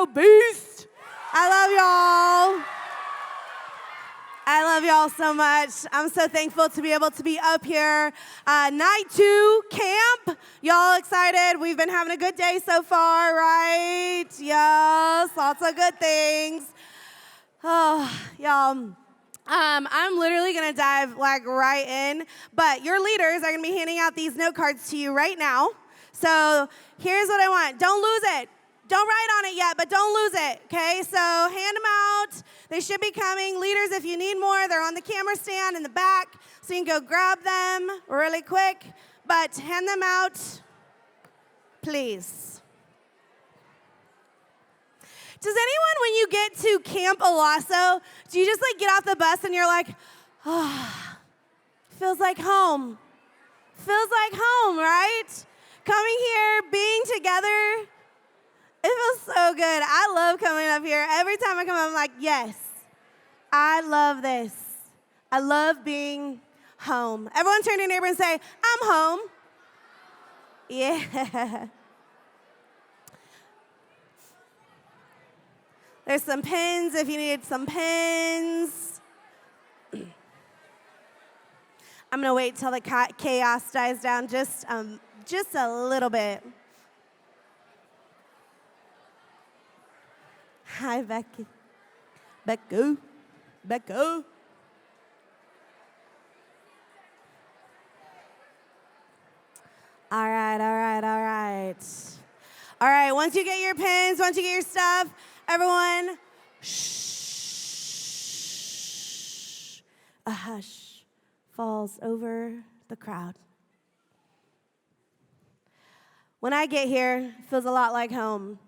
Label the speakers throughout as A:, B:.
A: a beast. I love y'all. I love y'all so much. I'm so thankful to be able to be up here. Night 2 camp. Y'all excited? We've been having a good day so far, right? Yes, lots of good things. Oh, y'all. I'm literally going to dive right in, but your leaders are going to be handing out these note cards to you right now. So here's what I want. Don't lose it. Don't write on it yet, but don't lose it, okay? So hand them out. They should be coming. Leaders, if you need more, they're on the camera stand in the back, so you can go grab them really quick. But hand them out, please. Does anyone, when you get to Camp Owasso, do you just get off the bus and you're like, oh, feels like home. Feels like home, right? Coming here, being together, it feels so good. I love coming up here. Every time I come up, I'm like, yes, I love this. I love being home. Everyone turn to your neighbor and say, I'm home. Yeah. There's some pins if you need some pins. I'm going to wait till the chaos dies down just a little bit. Hi, Becky. Becco. All right. All right, once you get your pins, once you get your stuff, everyone, shh. A hush falls over the crowd. When I get here, it feels a lot like home.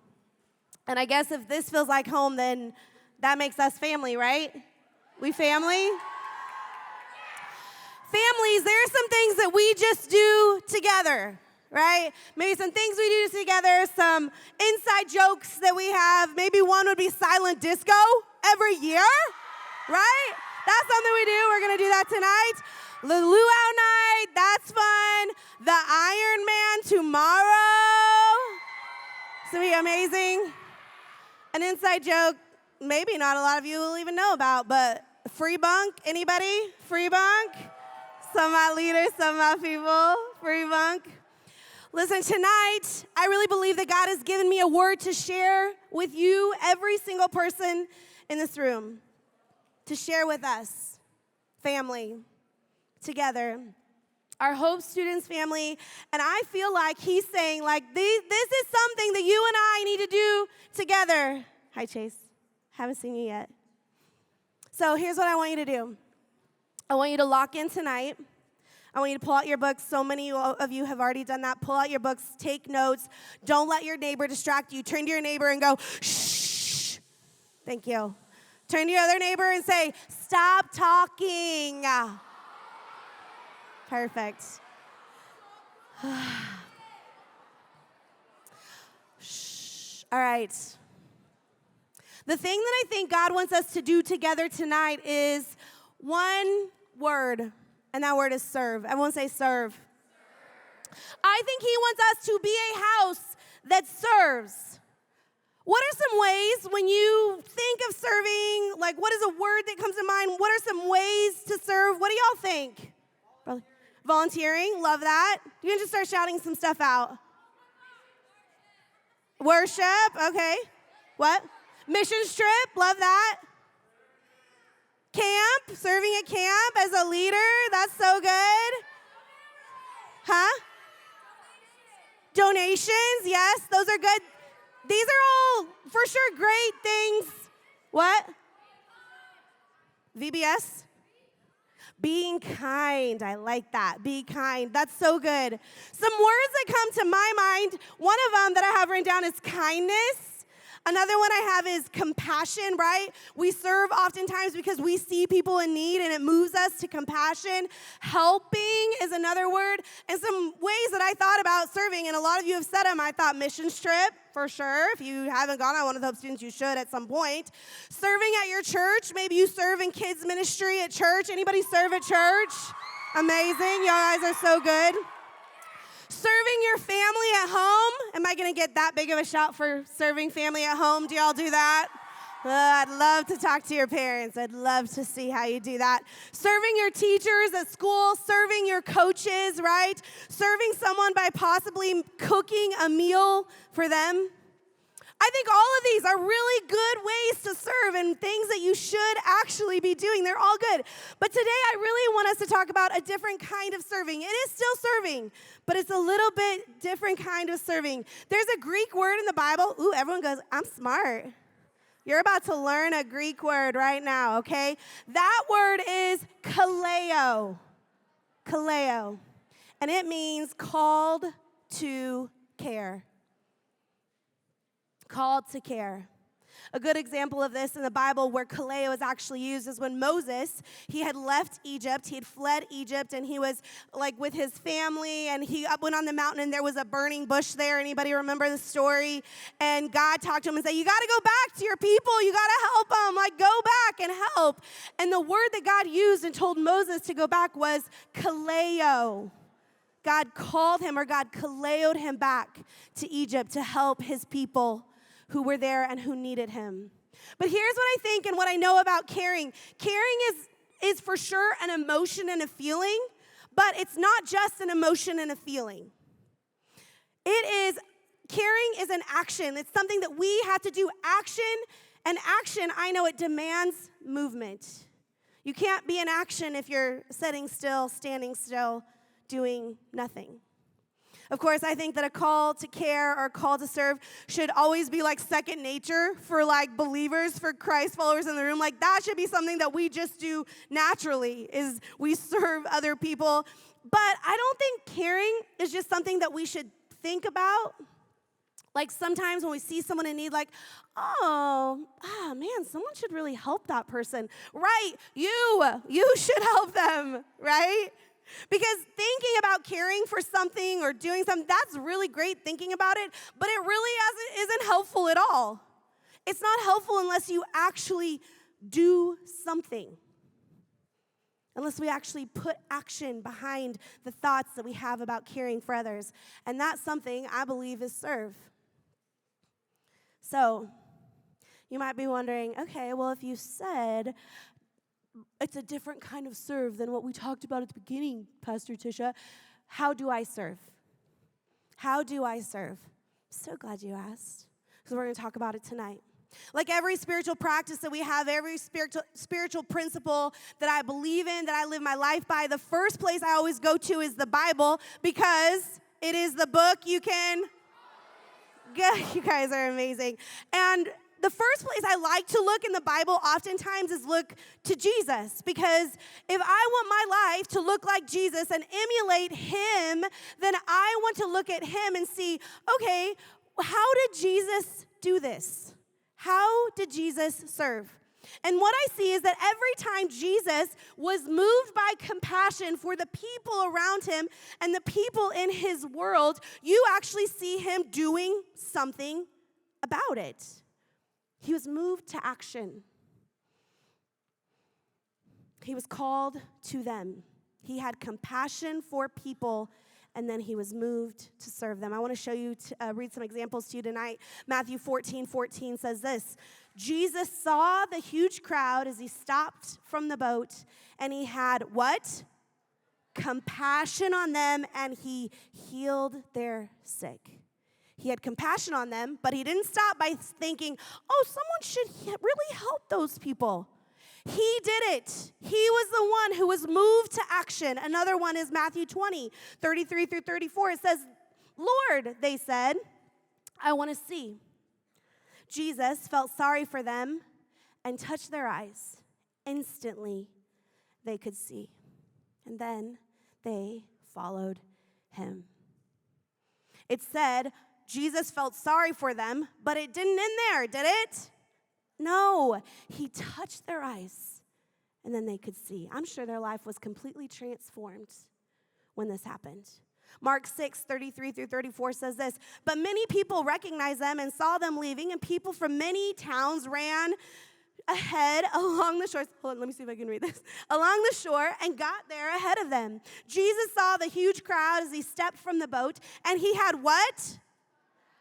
A: And I guess if this feels like home, then that makes us family, right? We family? Families, there are some things that we just do together, right? Maybe some things we do together, some inside jokes that we have. Maybe one would be silent disco every year, right? That's something we do. We're going to do that tonight. The luau night, that's fun. The Iron Man tomorrow. It's going to be amazing. An inside joke, maybe not a lot of you will even know about, but free bunk, anybody? Free bunk? Some of my leaders, some of my people, free bunk. Listen, tonight, I really believe that God has given me a word to share with you, every single person in this room, to share with us, family, together, our Hope Students family, and I feel like he's saying, this is something that you and I need to do together. Hi, Chase. Haven't seen you yet. So here's what I want you to do. I want you to lock in tonight. I want you to pull out your books. So many of you have already done that. Pull out your books. Take notes. Don't let your neighbor distract you. Turn to your neighbor and go, shh. Thank you. Turn to your other neighbor and say, stop talking. Perfect. Shh. All right. The thing that I think God wants us to do together tonight is one word, and that word is serve. Everyone say serve. I think he wants us to be a house that serves. What are some ways when you think of serving, what is a word that comes to mind? What are some ways to serve? What do y'all think? Volunteering, love that. You can just start shouting some stuff out. Worship, okay. What? Mission trip, love that. Camp, serving at camp as a leader, that's so good. Huh? Donations, yes, those are good. These are all, for sure, great things. What? VBS? Being kind, I like that. Be kind, that's so good. Some words that come to my mind, one of them that I have written down is kindness. Another one I have is compassion, right? We serve oftentimes because we see people in need and it moves us to compassion. Helping is another word. And some ways that I thought about serving, and a lot of you have said them, I thought missions trip, for sure. If you haven't gone on one of those students, you should at some point. Serving at your church, maybe you serve in kids ministry at church. Anybody serve at church? Amazing, you guys are so good. Serving your family at home. Am I going to get that big of a shout for serving family at home? Do y'all do that? I'd love to talk to your parents. I'd love to see how you do that. Serving your teachers at school, serving your coaches, right? Serving someone by possibly cooking a meal for them. I think all of these are really good ways to serve and things that you should actually be doing. They're all good. But today I really want us to talk about a different kind of serving. It is still serving, but it's a little bit different kind of serving. There's a Greek word in the Bible. Ooh, everyone goes, I'm smart. You're about to learn a Greek word right now, okay? That word is kaleo. Kaleo. And it means called to care. Called to care. A good example of this in the Bible where kaleo is actually used is when Moses, he had left Egypt, he had fled Egypt, and he was like with his family, and he went on the mountain, and there was a burning bush there. Anybody remember the story? And God talked to him and said, you got to go back to your people. You got to help them. Like, go back and help. And the word that God used and told Moses to go back was kaleo. God called him, or God kaleoed him back to Egypt to help his people who were there and who needed him. But here's what I think and what I know about caring. Caring is for sure an emotion and a feeling, but it's not just an emotion and a feeling. Caring is an action. It's something that we have to do. And action, I know it demands movement. You can't be in action if you're sitting still, standing still, doing nothing. Of course, I think that a call to care or a call to serve should always be like second nature for like believers, for Christ followers in the room. Like that should be something that we just do naturally, is we serve other people. But I don't think caring is just something that we should think about. Like sometimes when we see someone in need, like, man, someone should really help that person. Right, you should help them, right? Because thinking about caring for something or doing something, that's really great thinking about it, but it really isn't helpful at all. It's not helpful unless you actually do something. Unless we actually put action behind the thoughts that we have about caring for others. And that's something I believe is serve. So, you might be wondering, okay, well, if you said it's a different kind of serve than what we talked about at the beginning, Pastor Tysha, how do I serve? How do I serve? So glad you asked, because we're going to talk about it tonight. Like every spiritual practice that we have, every spiritual principle that I believe in, that I live my life by, the first place I always go to is the Bible, because it is the book you can... You guys are amazing. And the first place I like to look in the Bible oftentimes is look to Jesus, because if I want my life to look like Jesus and emulate him, then I want to look at him and see, okay, how did Jesus do this? How did Jesus serve? And what I see is that every time Jesus was moved by compassion for the people around him and the people in his world, you actually see him doing something about it. He was moved to action. He was called to them. He had compassion for people, and then he was moved to serve them. I want to show you, read some examples to you tonight. Matthew 14:14 says this: Jesus saw the huge crowd as he stopped from the boat, and he had what? Compassion on them, and he healed their sick. He had compassion on them, but he didn't stop by thinking, oh, someone should really help those people. He did it. He was the one who was moved to action. Another one is Matthew 20:33-34. It says, Lord, they said, I want to see. Jesus felt sorry for them and touched their eyes. Instantly, they could see. And then they followed him. It said Jesus felt sorry for them, but it didn't end there, did it? No, he touched their eyes, and then they could see. I'm sure their life was completely transformed when this happened. Mark 6:33-34 says this: but many people recognized them and saw them leaving, and people from many towns ran ahead along the shore. Hold on, let me see if I can read this. Along the shore and got there ahead of them. Jesus saw the huge crowd as he stepped from the boat, and he had what?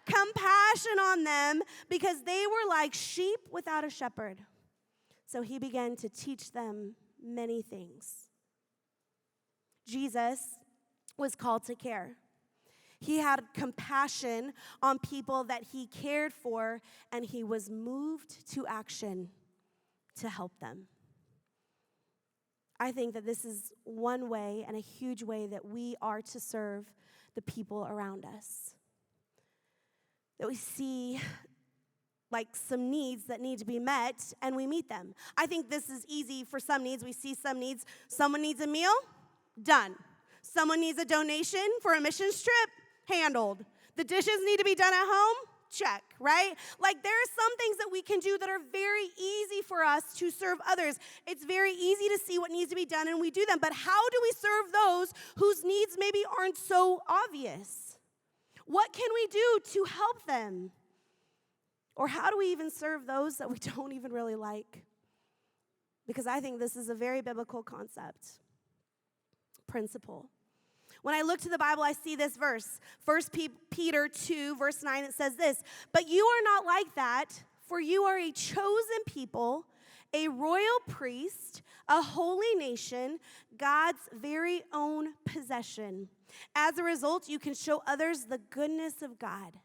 A: Compassion on them because they were like sheep without a shepherd. So he began to teach them many things. Jesus was called to care. He had compassion on people that he cared for, and he was moved to action to help them. I think that this is one way and a huge way that we are to serve the people around us. That we see like some needs that need to be met, and we meet them. I think this is easy for some needs. We see some needs. Someone needs a meal, done. Someone needs a donation for a missions trip, handled. The dishes need to be done at home, check, right? Like there are some things that we can do that are very easy for us to serve others. It's very easy to see what needs to be done, and we do them. But how do we serve those whose needs maybe aren't so obvious? What can we do to help them? Or how do we even serve those that we don't even really like? Because I think this is a very biblical concept, principle. When I look to the Bible, I see this verse, 1 Peter 2, verse 9, it says this, "But you are not like that, for you are a chosen people, a royal priest, a holy nation, God's very own possession. As a result, you can show others the goodness of God,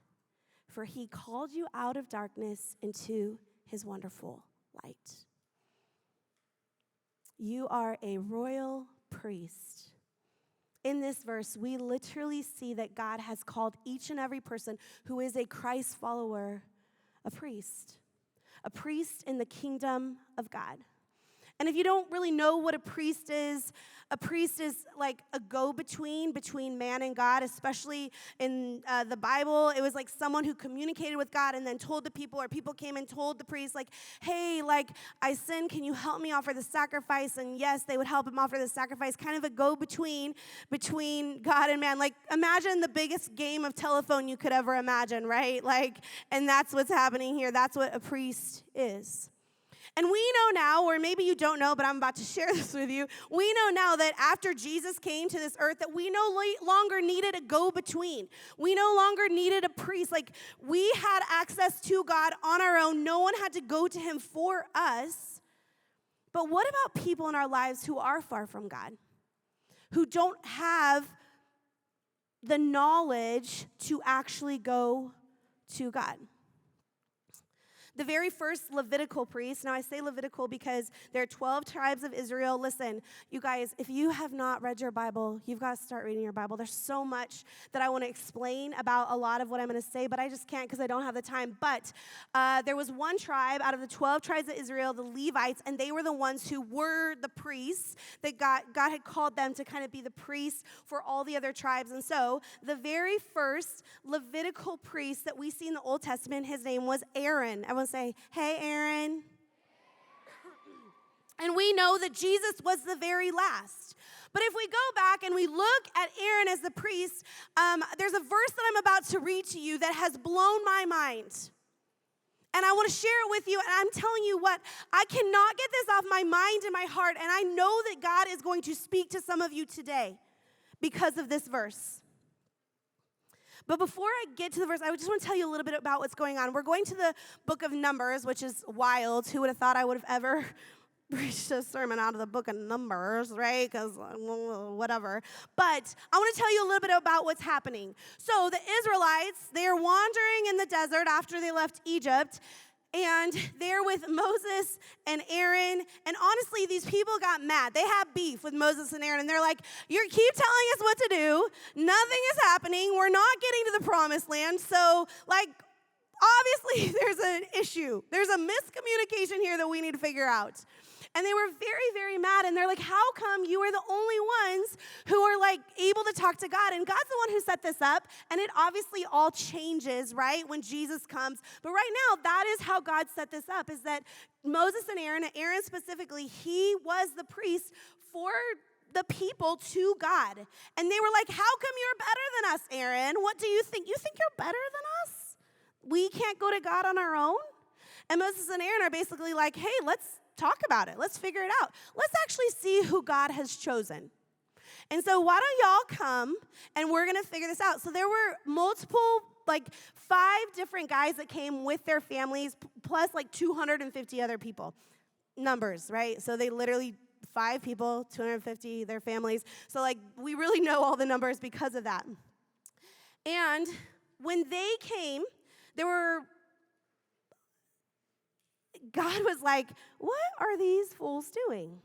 A: for he called you out of darkness into his wonderful light." You are a royal priest. In this verse, we literally see that God has called each and every person who is a Christ follower a priest in the kingdom of God. And if you don't really know what a priest is like a go-between between man and God, especially in the Bible. It was like someone who communicated with God and then told the people, or people came and told the priest, like, hey, like, I sinned, can you help me offer the sacrifice? And yes, they would help him offer the sacrifice, kind of a go-between between God and man. Like, imagine the biggest game of telephone you could ever imagine, right? Like, and that's what's happening here. That's what a priest is. And we know now, or maybe you don't know, but I'm about to share this with you. We know now that after Jesus came to this earth, that we no longer needed a go-between. We no longer needed a priest. Like, we had access to God on our own. No one had to go to him for us. But what about people in our lives who are far from God? Who don't have the knowledge to actually go to God? The very first Levitical priest, now I say Levitical because there are 12 tribes of Israel. Listen, you guys, if you have not read your Bible, you've got to start reading your Bible. There's so much that I want to explain about a lot of what I'm going to say, but I just can't because I don't have the time. But there was one tribe out of the 12 tribes of Israel, the Levites, and they were the ones who were the priests that God had called them to kind of be the priests for all the other tribes. And so the very first Levitical priest that we see in the Old Testament, his name was Aaron. Everyone say, hey, Aaron. And we know that Jesus was the very last. But if we go back and we look at Aaron as the priest, there's a verse that I'm about to read to you that has blown my mind. And I want to share it with you, and I'm telling you what, I cannot get this off my mind and my heart, and I know that God is going to speak to some of you today because of this verse. But before I get to the verse, I just want to tell you a little bit about what's going on. We're going to the book of Numbers, which is wild. Who would have thought I would have ever preached a sermon out of the book of Numbers, right? Because whatever. But I want to tell you a little bit about what's happening. So the Israelites, they are wandering in the desert after they left Egypt. And they're with Moses and Aaron. And honestly, these people got mad. They have beef with Moses and Aaron. And they're like, you keep telling us what to do. Nothing is happening. We're not getting to the promised land. So, like, obviously, there's an issue. There's a miscommunication here that we need to figure out. And they were very, very mad. And they're like, how come you are the only ones who are, like, able to talk to God? And God's the one who set this up. And it obviously all changes, right, when Jesus comes. But right now, that is how God set this up, is that Moses and Aaron specifically, he was the priest for the people to God. And they were like, how come you're better than us, Aaron? What do you think? You think you're better than us? We can't go to God on our own? And Moses and Aaron are basically like, hey, let's talk about it. Let's figure it out. Let's actually see who God has chosen. And so why don't y'all come and we're going to figure this out. So there were multiple, like 5 different guys that came with their families, plus like 250 other people. Numbers, right? So they literally 5 people, 250, their families. So like we really know all the numbers because of that. And when they came, God was like, what are these fools doing?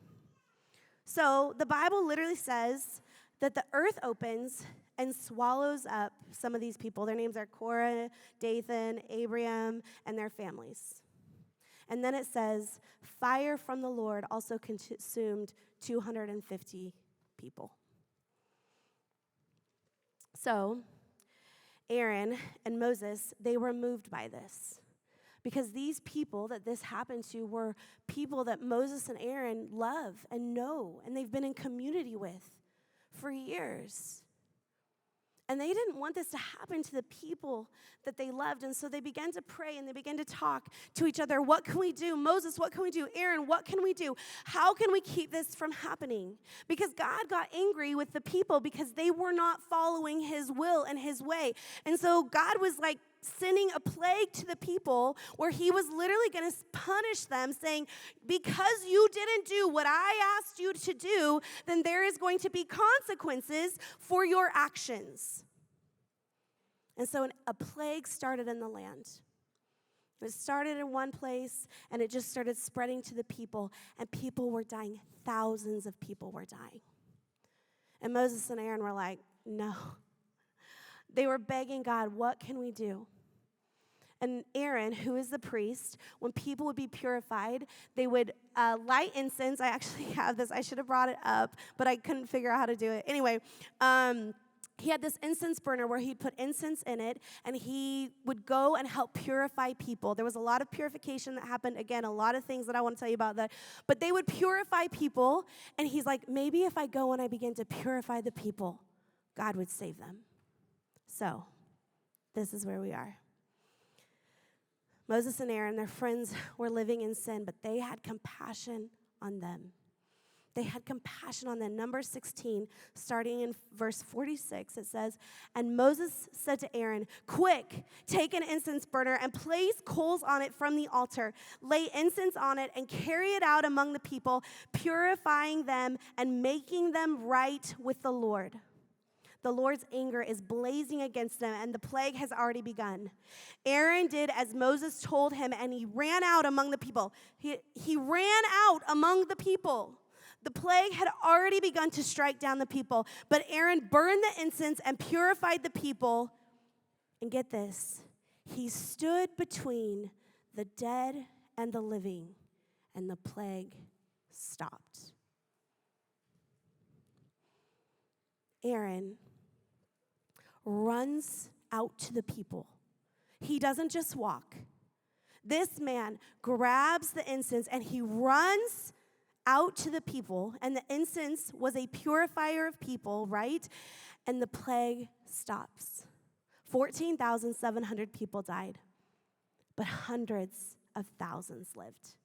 A: So the Bible literally says that the earth opens and swallows up some of these people. Their names are Korah, Dathan, Abiram, and their families. And then it says, fire from the Lord also consumed 250 people. So Aaron and Moses, they were moved by this. Because these people that this happened to were people that Moses and Aaron love and know, and they've been in community with for years. And they didn't want this to happen to the people that they loved. And so they began to pray and they began to talk to each other. What can we do? Moses, what can we do? Aaron, what can we do? How can we keep this from happening? Because God got angry with the people because they were not following his will and his way. And so God was like sending a plague to the people where he was literally going to punish them, saying, because you didn't do what I asked you to do, then there is going to be consequences for your actions. And so a plague started in the land. It started in one place, and it just started spreading to the people, and people were dying. Thousands of people were dying. And Moses and Aaron were like, no. They were begging God, what can we do? And Aaron, who is the priest, when people would be purified, they would light incense. I actually have this. I should have brought it up, but I couldn't figure out how to do it. Anyway, he had this incense burner where he'd put incense in it, and he would go and help purify people. There was a lot of purification that happened. Again, a lot of things that I want to tell you about that. But they would purify people, and he's like, maybe if I go and I begin to purify the people, God would save them. So this is where we are. Moses and Aaron, their friends were living in sin, but they had compassion on them. They had compassion on them. Number 16, starting in verse 46, it says, and Moses said to Aaron, quick, take an incense burner and place coals on it from the altar. Lay incense on it and carry it out among the people, purifying them and making them right with the Lord. The Lord's anger is blazing against them, and the plague has already begun. Aaron did as Moses told him, and he ran out among the people. He ran out among the people. The plague had already begun to strike down the people, but Aaron burned the incense and purified the people. And get this, he stood between the dead and the living, and the plague stopped. Aaron runs out to the people. He doesn't just walk. This man grabs the incense and he runs out to the people, and the incense was a purifier of people, right? And the plague stops. 14,700 people died, but hundreds of thousands lived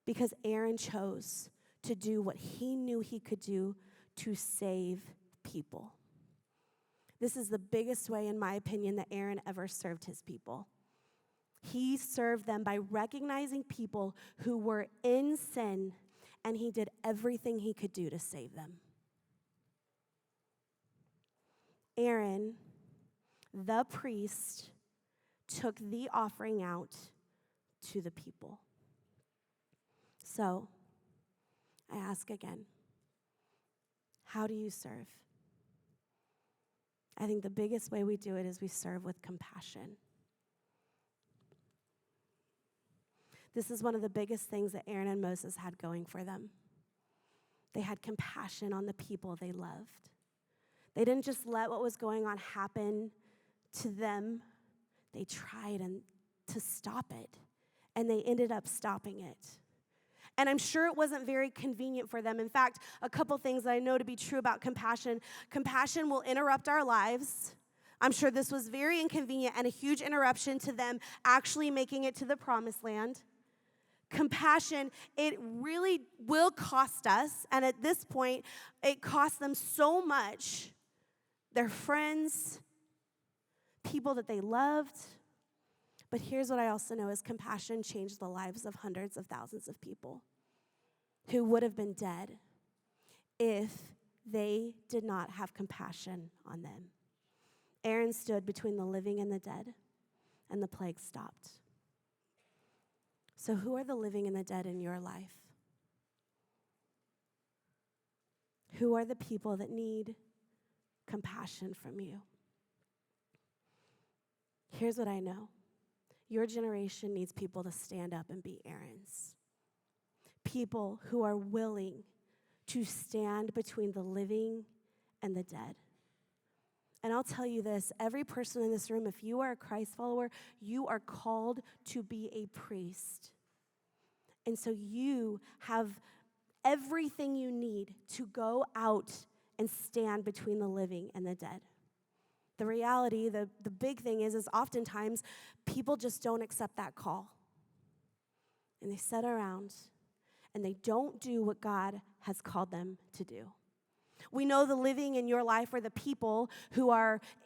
A: because Aaron chose to do what he knew he could do to save people. This is the biggest way, in my opinion, that Aaron ever served his people. He served them by recognizing people who were in sin, and he did everything he could do to save them. Aaron, the priest, took the offering out to the people. So, I ask again, how do you serve? I think the biggest way we do it is we serve with compassion. This is one of the biggest things that Aaron and Moses had going for them. They had compassion on the people they loved. They didn't just let what was going on happen to them. They tried to stop it, and they ended up stopping it. And I'm sure it wasn't very convenient for them. In fact, a couple things that I know to be true about compassion. Compassion will interrupt our lives. I'm sure this was very inconvenient and a huge interruption to them actually making it to the promised land. Compassion, it really will cost us, and at this point, it cost them so much. Their friends, people that they loved. But here's what I also know is compassion changed the lives of hundreds of thousands of people who would have been dead if they did not have compassion on them. Aaron stood between the living and the dead, and the plague stopped. So who are the living and the dead in your life? Who are the people that need compassion from you? Here's what I know. Your generation needs people to stand up and be Aarons. People who are willing to stand between the living and the dead. And I'll tell you this, every person in this room, if you are a Christ follower, you are called to be a priest. And so you have everything you need to go out and stand between the living and the dead. The reality, the big thing is oftentimes people just don't accept that call. And they sit around and they don't do what God has called them to do. We know the living in your life are the people who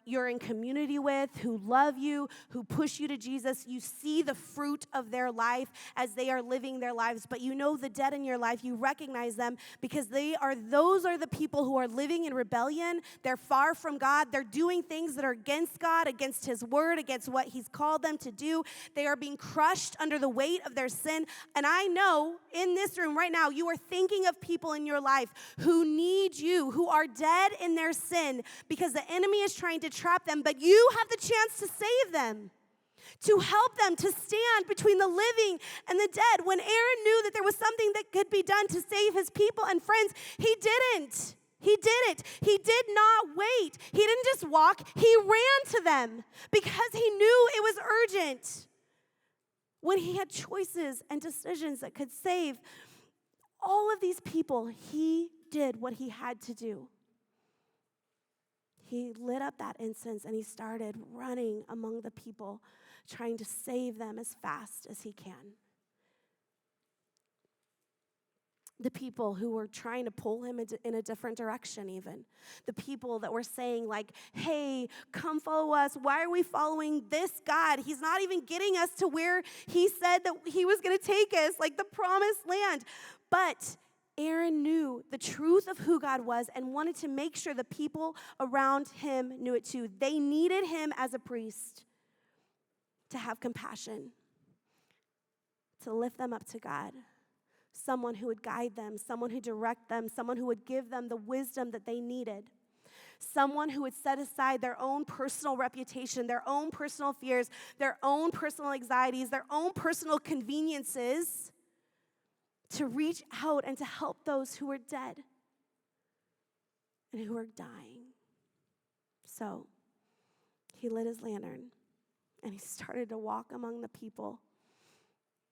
A: you're in community with, who love you, who push you to Jesus. You see the fruit of their life as they are living their lives. But you know the dead in your life, you recognize them because those are the people who are living in rebellion. They're far from God. They're doing things that are against God, against his word, against what he's called them to do. They are being crushed under the weight of their sin. And I know in this room right now, you are thinking of people in your life who need you, who are dead in their sin because the enemy is trying to trap them, but you have the chance to save them, to help them to stand between the living and the dead. When Aaron knew that there was something that could be done to save his people and friends, he didn't. He did it. He did not wait. He didn't just walk. He ran to them because he knew it was urgent. When he had choices and decisions that could save all of these people, he did what he had to do. He lit up that incense and he started running among the people, trying to save them as fast as he can. The people who were trying to pull him in a different direction even. The people that were saying like, hey, come follow us. Why are we following this God? He's not even getting us to where he said that he was going to take us, like the promised land. But Aaron knew the truth of who God was and wanted to make sure the people around him knew it too. They needed him as a priest to have compassion, to lift them up to God. Someone who would guide them, someone who would direct them, someone who would give them the wisdom that they needed. Someone who would set aside their own personal reputation, their own personal fears, their own personal anxieties, their own personal conveniences to reach out and to help those who are dead and who are dying. So he lit his lantern and he started to walk among the people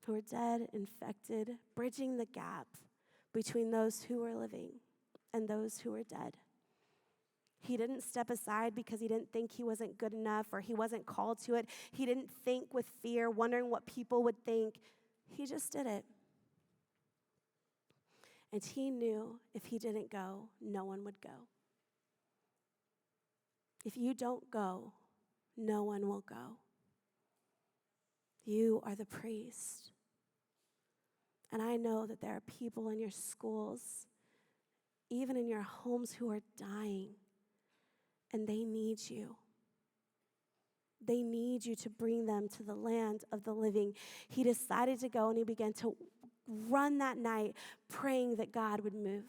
A: who were dead, infected, bridging the gap between those who were living and those who were dead. He didn't step aside because he didn't think he wasn't good enough or he wasn't called to it. He didn't think with fear, wondering what people would think. He just did it. And he knew if he didn't go, no one would go. If you don't go, no one will go. You are the priest. And I know that there are people in your schools, even in your homes, who are dying, and they need you. They need you to bring them to the land of the living. He decided to go, and he began to run that night, praying that God would move.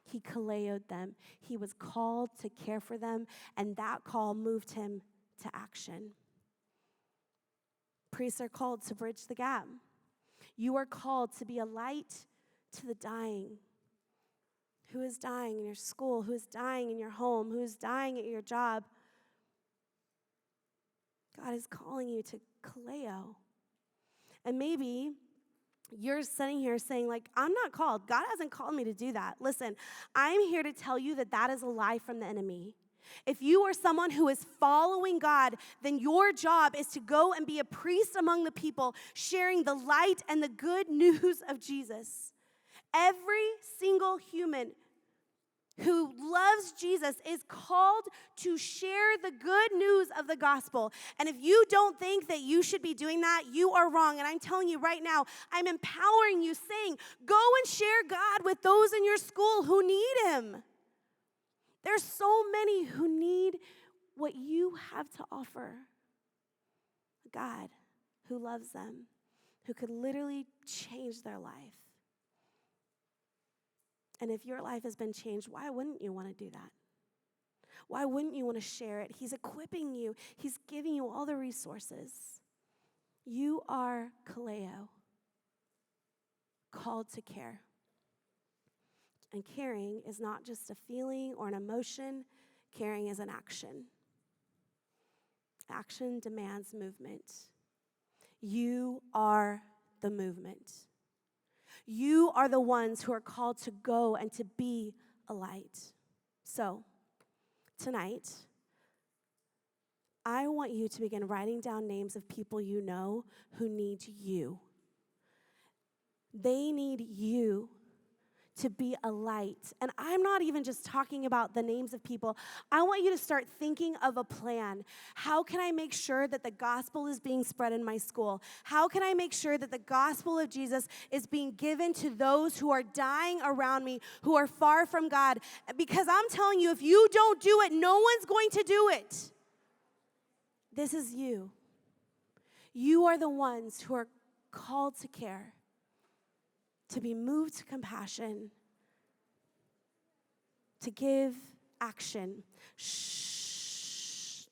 A: He kaleoed them. He was called to care for them, and that call moved him to action. Priests are called to bridge the gap. You are called to be a light to the dying. Who is dying in your school? Who is dying in your home? Who is dying at your job? God is calling you to kaleo. And maybe you're sitting here saying, like, I'm not called. God hasn't called me to do that. Listen, I'm here to tell you that that is a lie from the enemy. If you are someone who is following God, then your job is to go and be a priest among the people, sharing the light and the good news of Jesus. Every single human who loves Jesus is called to share the good news of the gospel. And if you don't think that you should be doing that, you are wrong. And I'm telling you right now, I'm empowering you, saying, go and share God with those in your school who need him. There's so many who need what you have to offer. A God who loves them, who could literally change their life. And if your life has been changed, why wouldn't you want to do that? Why wouldn't you want to share it? He's equipping you. He's giving you all the resources. You are kaleo, called to care. And caring is not just a feeling or an emotion. Caring is an action. Action demands movement. You are the movement. You are the ones who are called to go and to be a light. So, tonight, I want you to begin writing down names of people you know who need you. They need you to be a light. And I'm not even just talking about the names of people. I want you to start thinking of a plan. How can I make sure that the gospel is being spread in my school? How can I make sure that the gospel of Jesus is being given to those who are dying around me, who are far from God? Because I'm telling you, if you don't do it, no one's going to do it. This is you. You are the ones who are called to care, to be moved to compassion, to give action. Shh.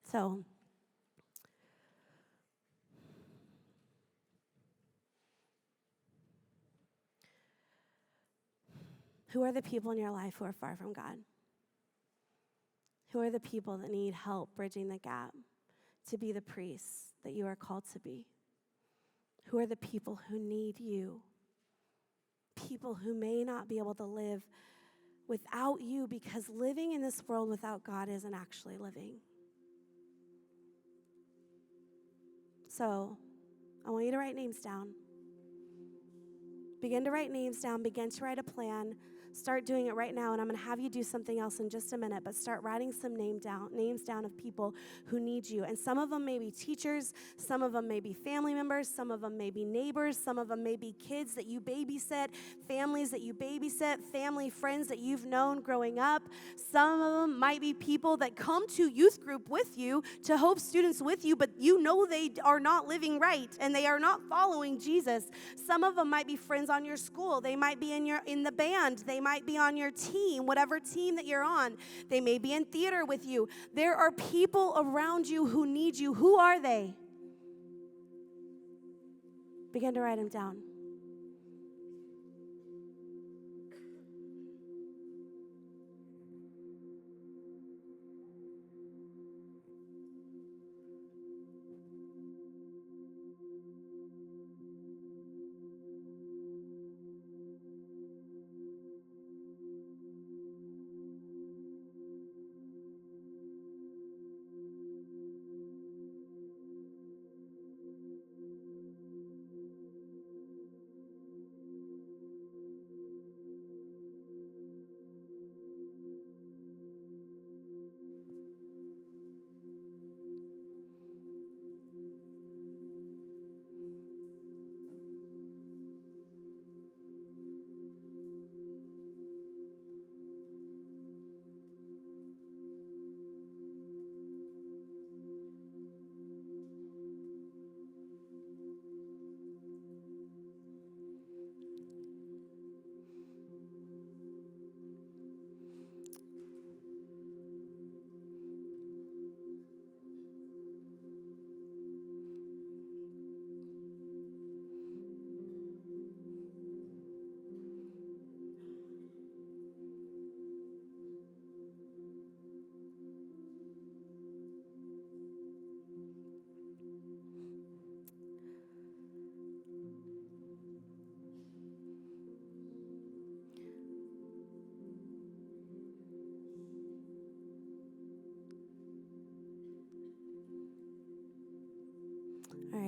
A: So, who are the people in your life who are far from God? Who are the people that need help bridging the gap to be the priests that you are called to be? Who are the people who need you? People who may not be able to live without you, because living in this world without God isn't actually living. So, I want you to write names down. Begin to write names down. Begin to write a plan. Start doing it right now, and I'm going to have you do something else in just a minute, but start writing some names down of people who need you. And some of them may be teachers, some of them may be family members, some of them may be neighbors, some of them may be kids that you babysit, families that you babysit, family friends that you've known growing up. Some of them might be people that come to youth group with you, to Hope students with you, but you know they are not living right and they are not following Jesus. Some of them might be friends on your school. They might be in the band. They might be on your team, whatever team that you're on. They may be in theater with you. There are people around you who need you. Who are they? Begin to write them down.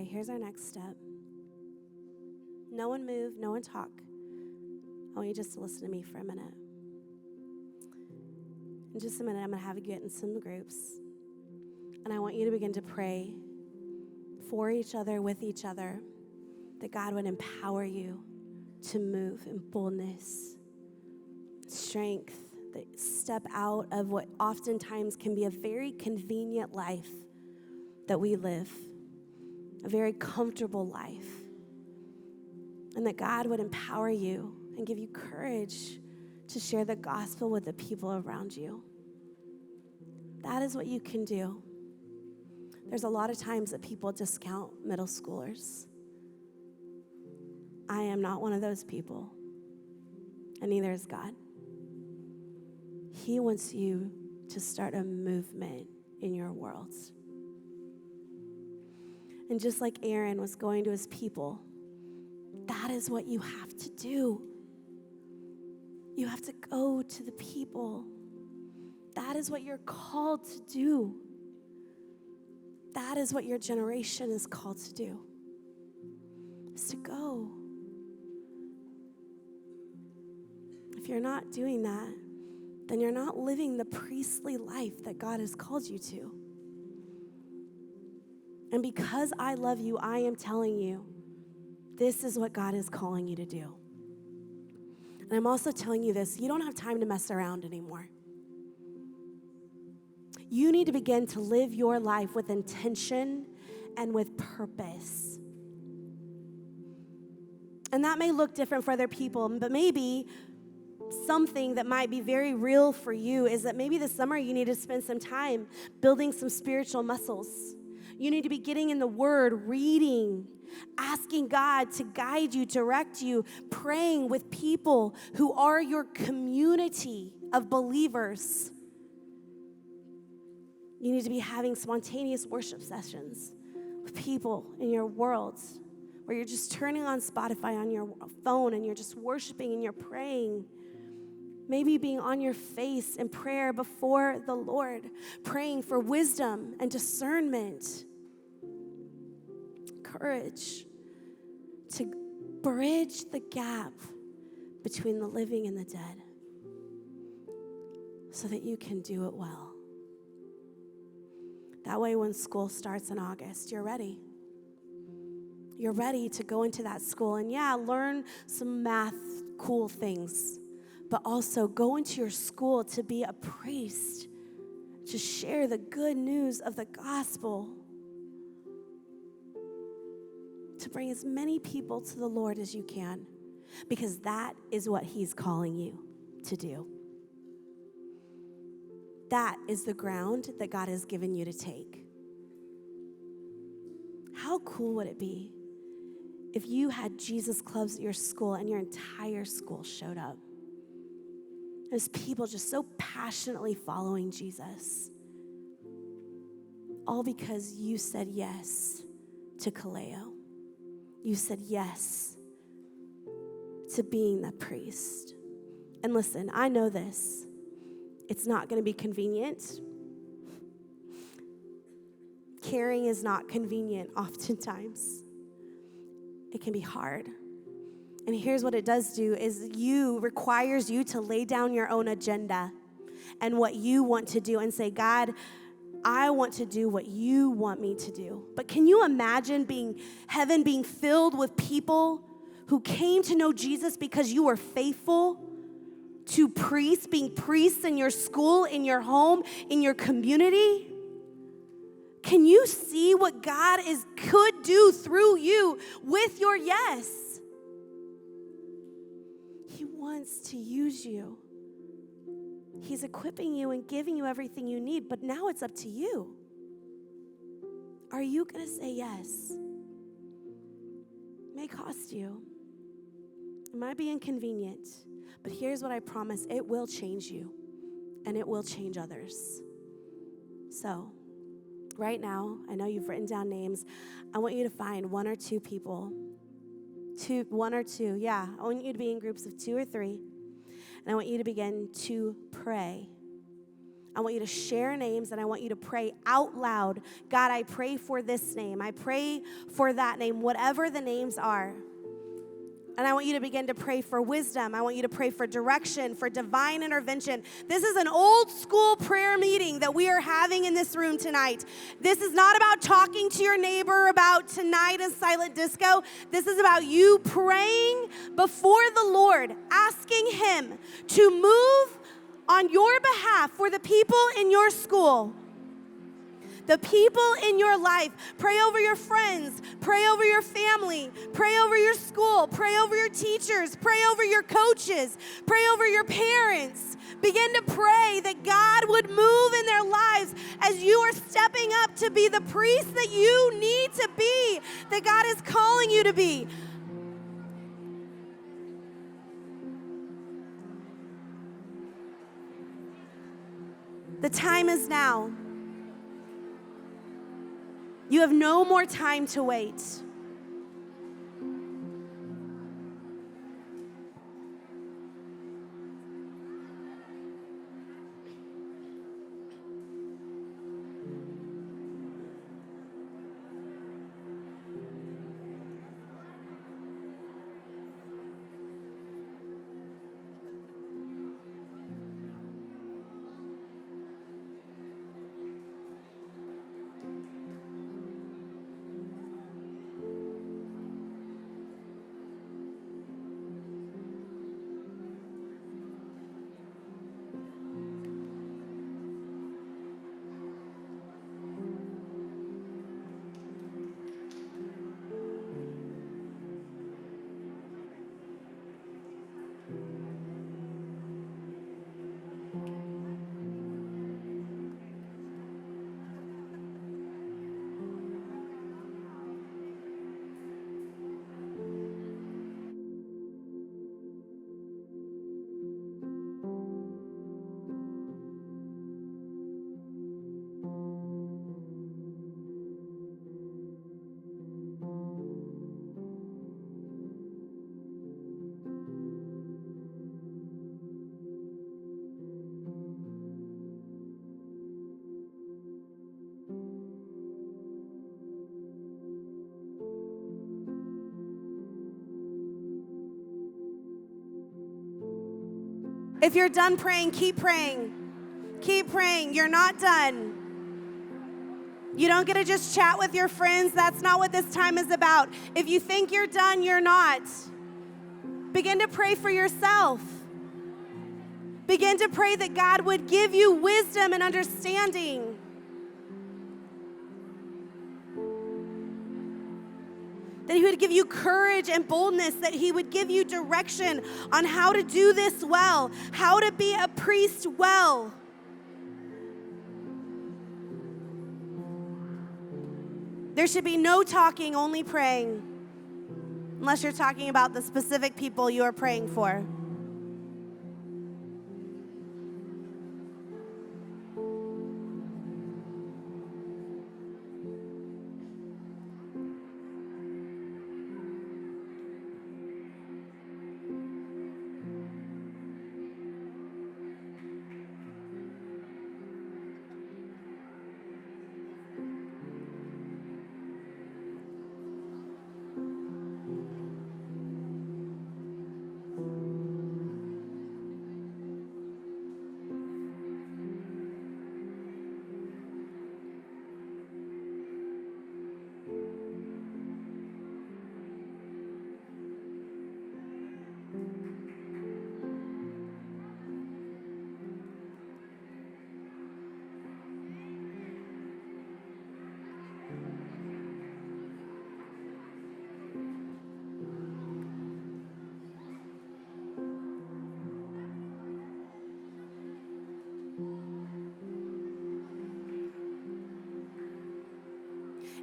A: here's our next step. No one move, no one talk. I want you just to listen to me for a minute. In just a minute, I'm going to have you get in some groups. And I want you to begin to pray for each other, with each other, that God would empower you to move in boldness, strength, that step out of what oftentimes can be a very convenient life that we live, a very comfortable life. And that God would empower you and give you courage to share the gospel with the people around you. That is what you can do. There's a lot of times that people discount middle schoolers. I am not one of those people, and neither is God. He wants you to start a movement in your world. And just like Aaron was going to his people, that is what you have to do. You have to go to the people. That is what you're called to do. That is what your generation is called to do, is to go. If you're not doing that, then you're not living the priestly life that God has called you to. And because I love you, I am telling you, this is what God is calling you to do. And I'm also telling you this, you don't have time to mess around anymore. You need to begin to live your life with intention and with purpose. And that may look different for other people, but maybe something that might be very real for you is that maybe this summer you need to spend some time building some spiritual muscles. You need to be getting in the Word, reading, asking God to guide you, direct you, praying with people who are your community of believers. You need to be having spontaneous worship sessions with people in your world where you're just turning on Spotify on your phone and you're just worshiping and you're praying. Maybe being on your face in prayer before the Lord, praying for wisdom and discernment, courage to bridge the gap between the living and the dead so that you can do it well. That way when school starts in August, you're ready. You're ready to go into that school and learn some math cool things, but also go into your school to be a priest, to share the good news of the gospel, to bring as many people to the Lord as you can, because that is what He's calling you to do. That is the ground that God has given you to take. How cool would it be if you had Jesus clubs at your school and your entire school showed up? There's people just so passionately following Jesus, all because you said yes to Kaleo. You said yes to being the priest. And listen, I know this. It's not going to be convenient. Caring is not convenient oftentimes. It can be hard. And here's what it does do is requires you to lay down your own agenda and what you want to do and say, God, I want to do what you want me to do. But can you imagine heaven being filled with people who came to know Jesus because you were faithful to priests, being priests in your school, in your home, in your community? Can you see what God could do through you with your yes? He wants to use you. He's equipping you and giving you everything you need, but now it's up to you. Are you going to say yes? It may cost you. It might be inconvenient, but here's what I promise. It will change you, and it will change others. So, right now, I know you've written down names. I want you to find one or two people. One or two. I want you to be in groups of 2 or 3. And I want you to begin to pray. I want you to share names, and I want you to pray out loud. God, I pray for this name. I pray for that name, whatever the names are. And I want you to begin to pray for wisdom. I want you to pray for direction, for divine intervention. This is an old school prayer meeting that we are having in this room tonight. This is not about talking to your neighbor about tonight and silent disco. This is about you praying before the Lord, asking Him to move on your behalf for the people in your school, the people in your life. Pray over your friends. Pray over your family. Pray over your school. Pray over your teachers. Pray over your coaches. Pray over your parents. Begin to pray that God would move in their lives as you are stepping up to be the priest that you need to be, that God is calling you to be. The time is now. You have no more time to wait. If you're done praying, keep praying. Keep praying. You're not done. You don't get to just chat with your friends. That's not what this time is about. If you think you're done, you're not. Begin to pray for yourself. Begin to pray that God would give you wisdom and understanding. That He would give you courage and boldness, that He would give you direction on how to do this well, how to be a priest well. There should be no talking, only praying, unless you're talking about the specific people you are praying for.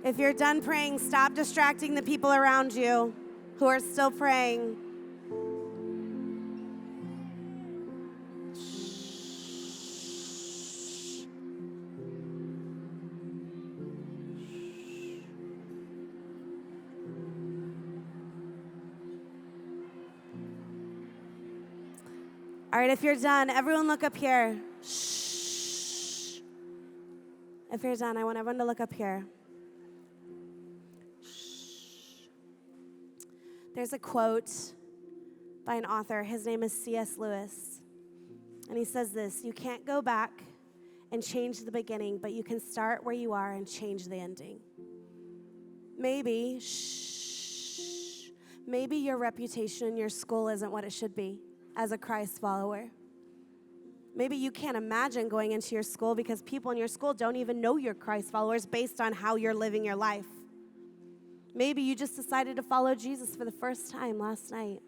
A: If you're done praying, stop distracting the people around you who are still praying. All right, if you're done, everyone look up here. Shh. If you're done, I want everyone to look up here. There's a quote by an author. His name is C.S. Lewis. And he says this: you can't go back and change the beginning, but you can start where you are and change the ending. Maybe your reputation in your school isn't what it should be as a Christ follower. Maybe you can't imagine going into your school because people in your school don't even know you're Christ followers based on how you're living your life. Maybe you just decided to follow Jesus for the first time last night.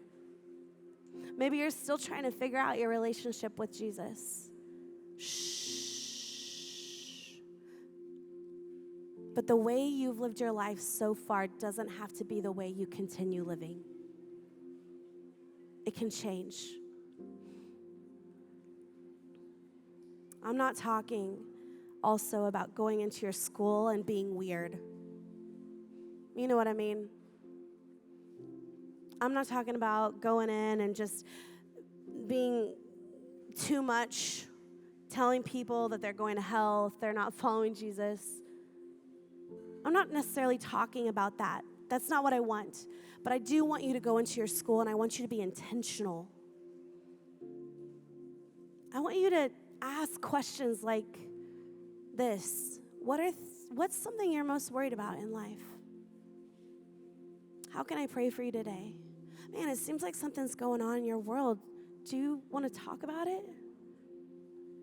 A: Maybe you're still trying to figure out your relationship with Jesus. But the way you've lived your life so far doesn't have to be the way you continue living. It can change. I'm not talking also about going into your school and being weird. You know what I mean? I'm not talking about going in and just being too much, telling people that they're going to hell if they're not following Jesus. I'm not necessarily talking about that. That's not what I want. But I do want you to go into your school, and I want you to be intentional. I want you to ask questions like this. What's something you're most worried about in life? How can I pray for you today? Man, it seems like something's going on in your world. Do you want to talk about it?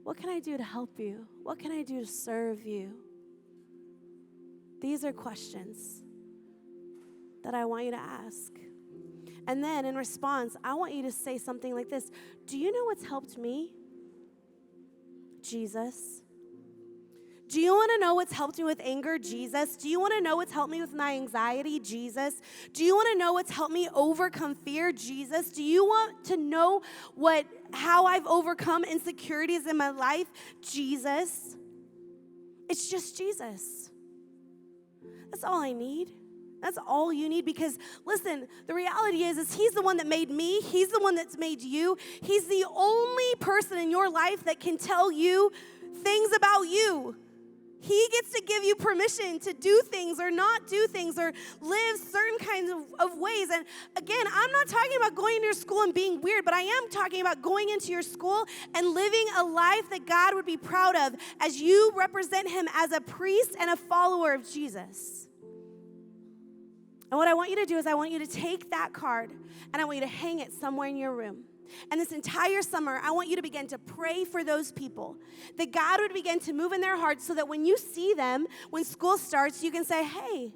A: What can I do to help you? What can I do to serve you? These are questions that I want you to ask. And then in response, I want you to say something like this: do you know what's helped me? Jesus. Do you want to know what's helped me with anger? Jesus. Do you want to know what's helped me with my anxiety? Jesus. Do you want to know what's helped me overcome fear? Jesus. Do you want to know how I've overcome insecurities in my life? Jesus. It's just Jesus. That's all I need. That's all you need, because listen, the reality is he's the one that made me. He's the one that's made you. He's the only person in your life that can tell you things about you. He gets to give you permission to do things or not do things or live certain kinds of ways. And again, I'm not talking about going to your school and being weird, but I am talking about going into your school and living a life that God would be proud of as you represent him as a priest and a follower of Jesus. And what I want you to do is I want you to take that card and I want you to hang it somewhere in your room. And this entire summer, I want you to begin to pray for those people, that God would begin to move in their hearts so that when you see them, when school starts, you can say, hey,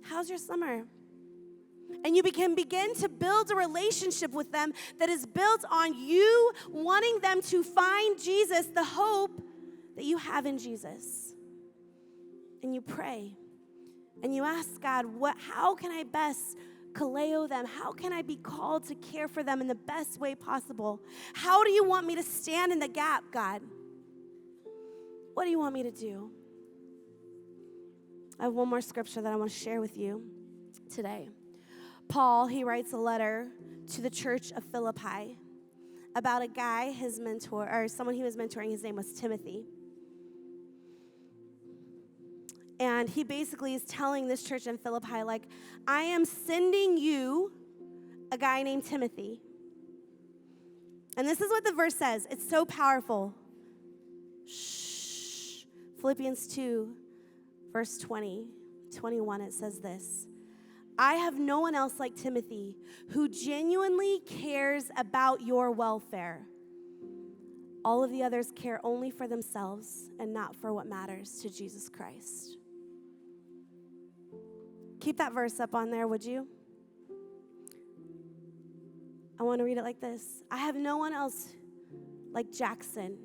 A: how's your summer? And you can begin to build a relationship with them that is built on you wanting them to find Jesus, the hope that you have in Jesus. And you pray. And you ask God, how can I best kaleo them? How can I be called to care for them in the best way possible? How do you want me to stand in the gap, God? What do you want me to do? I have one more scripture that I want to share with you today. Paul, he writes a letter to the church of Philippi about a guy, his mentor, or someone he was mentoring. His name was Timothy. And he basically is telling this church in Philippi, like, I am sending you a guy named Timothy. And this is what the verse says. It's so powerful. Philippians 2, verse 21, it says this. I have no one else like Timothy who genuinely cares about your welfare. All of the others care only for themselves and not for what matters to Jesus Christ. Keep that verse up on there, would you? I want to read it like this. I have no one else like Jackson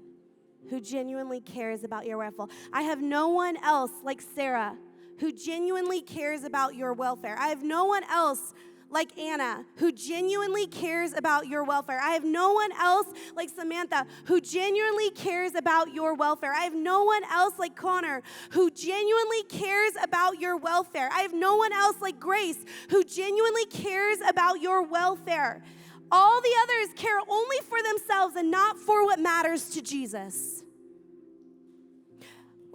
A: who genuinely cares about your welfare. I have no one else like Sarah who genuinely cares about your welfare. I have no one else like Anna, who genuinely cares about your welfare. I have no one else like Samantha, who genuinely cares about your welfare. I have no one else like Connor, who genuinely cares about your welfare. I have no one else like Grace, who genuinely cares about your welfare. All the others care only for themselves and not for what matters to Jesus.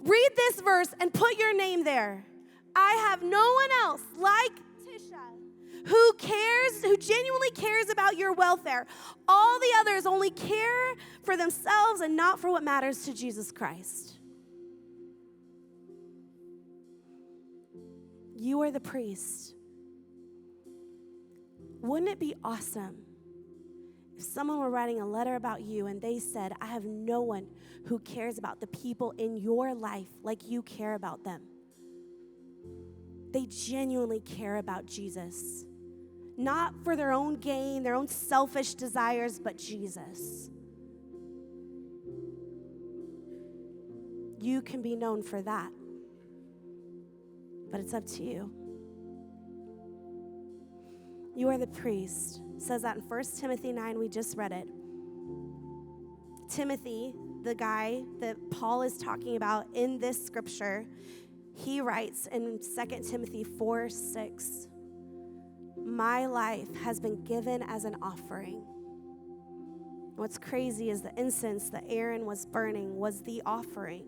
A: Read this verse and put your name there. I have no one else like Tysha who genuinely cares about your welfare. All the others only care for themselves and not for what matters to Jesus Christ. You are the priest. Wouldn't it be awesome if someone were writing a letter about you and they said, I have no one who cares about the people in your life like you care about them? They genuinely care about Jesus. Not for their own gain, their own selfish desires, but Jesus. You can be known for that. But it's up to you. You are the priest. It says that in 1 Timothy 9, we just read it. Timothy, the guy that Paul is talking about in this scripture, he writes in 2 Timothy 4:6, my life has been given as an offering. What's crazy is the incense that Aaron was burning was the offering.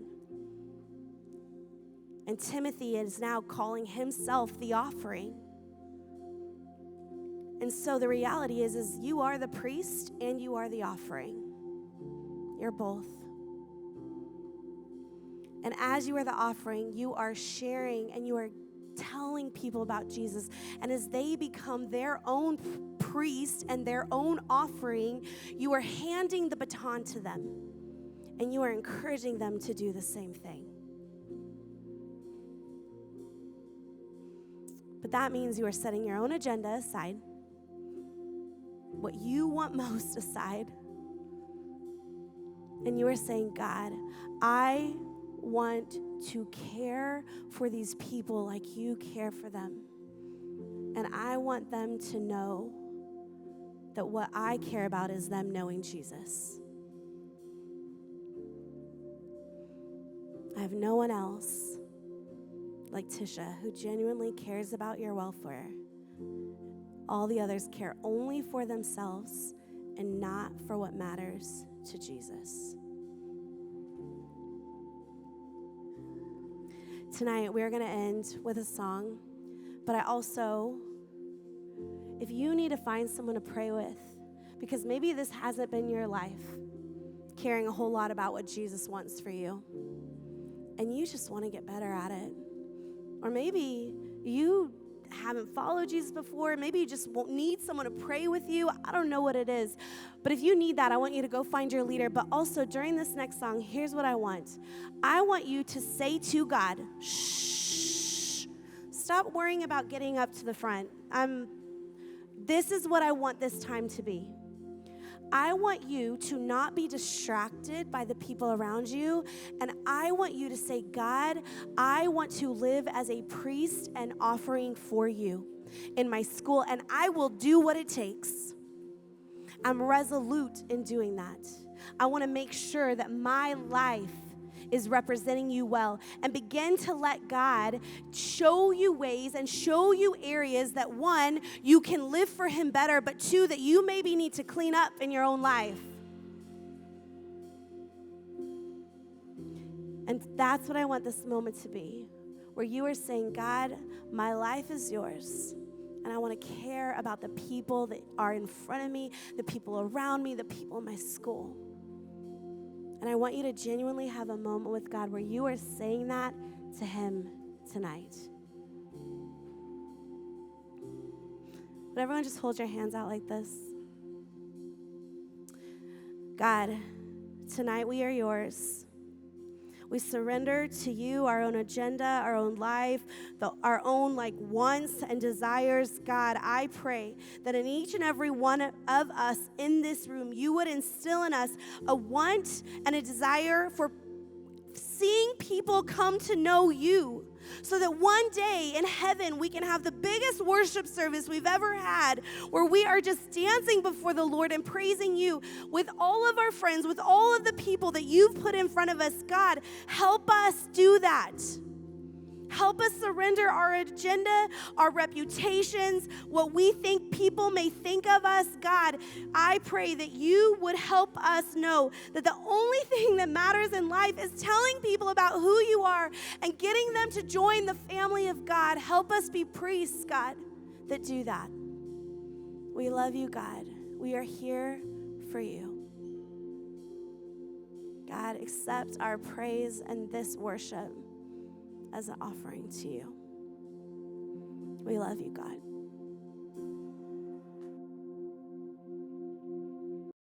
A: And Timothy is now calling himself the offering. And so the reality is you are the priest and you are the offering. You're both. And as you are the offering, you are sharing and you are telling people about Jesus. And as they become their own priest and their own offering, you are handing the baton to them. And you are encouraging them to do the same thing. But that means you are setting your own agenda aside, what you want most aside, and you are saying, God, I want to care for these people like you care for them. And I want them to know that what I care about is them knowing Jesus. I have no one else like Tysha who genuinely cares about your welfare. All the others care only for themselves and not for what matters to Jesus. Tonight, we're going to end with a song, but I also, if you need to find someone to pray with, because maybe this hasn't been your life, caring a whole lot about what Jesus wants for you, and you just want to get better at it. Or maybe you haven't followed Jesus before. Maybe you just won't need someone to pray with you. I don't know what it is. But if you need that, I want you to go find your leader. But also during this next song, here's what I want. I want you to say to God, shh, stop worrying about getting up to the front. This is what I want this time to be. I want you to not be distracted by the people around you, and I want you to say, God, I want to live as a priest and offering for you in my school, and I will do what it takes. I'm resolute in doing that. I want to make sure that my life is representing you well, and begin to let God show you ways and show you areas that, one, you can live for him better, but two, that you maybe need to clean up in your own life. And that's what I want this moment to be, where you are saying, God, my life is yours, and I want to care about the people that are in front of me, the people around me, the people in my school. And I want you to genuinely have a moment with God where you are saying that to him tonight. Would everyone just hold your hands out like this? God, tonight we are yours. We surrender to you our own agenda, our own life, our own wants and desires. God, I pray that in each and every one of us in this room, you would instill in us a want and a desire for seeing people come to know you, so that one day in heaven we can have the biggest worship service we've ever had, where we are just dancing before the Lord and praising you with all of our friends, with all of the people that you've put in front of us. God, help us do that. Help us surrender our agenda, our reputations, what we think people may think of us. God, I pray that you would help us know that the only thing that matters in life is telling people about who you are and getting them to join the family of God. Help us be priests, God, that do that. We love you, God. We are here for you. God, accept our praise and this worship as an offering to you. We love you, God.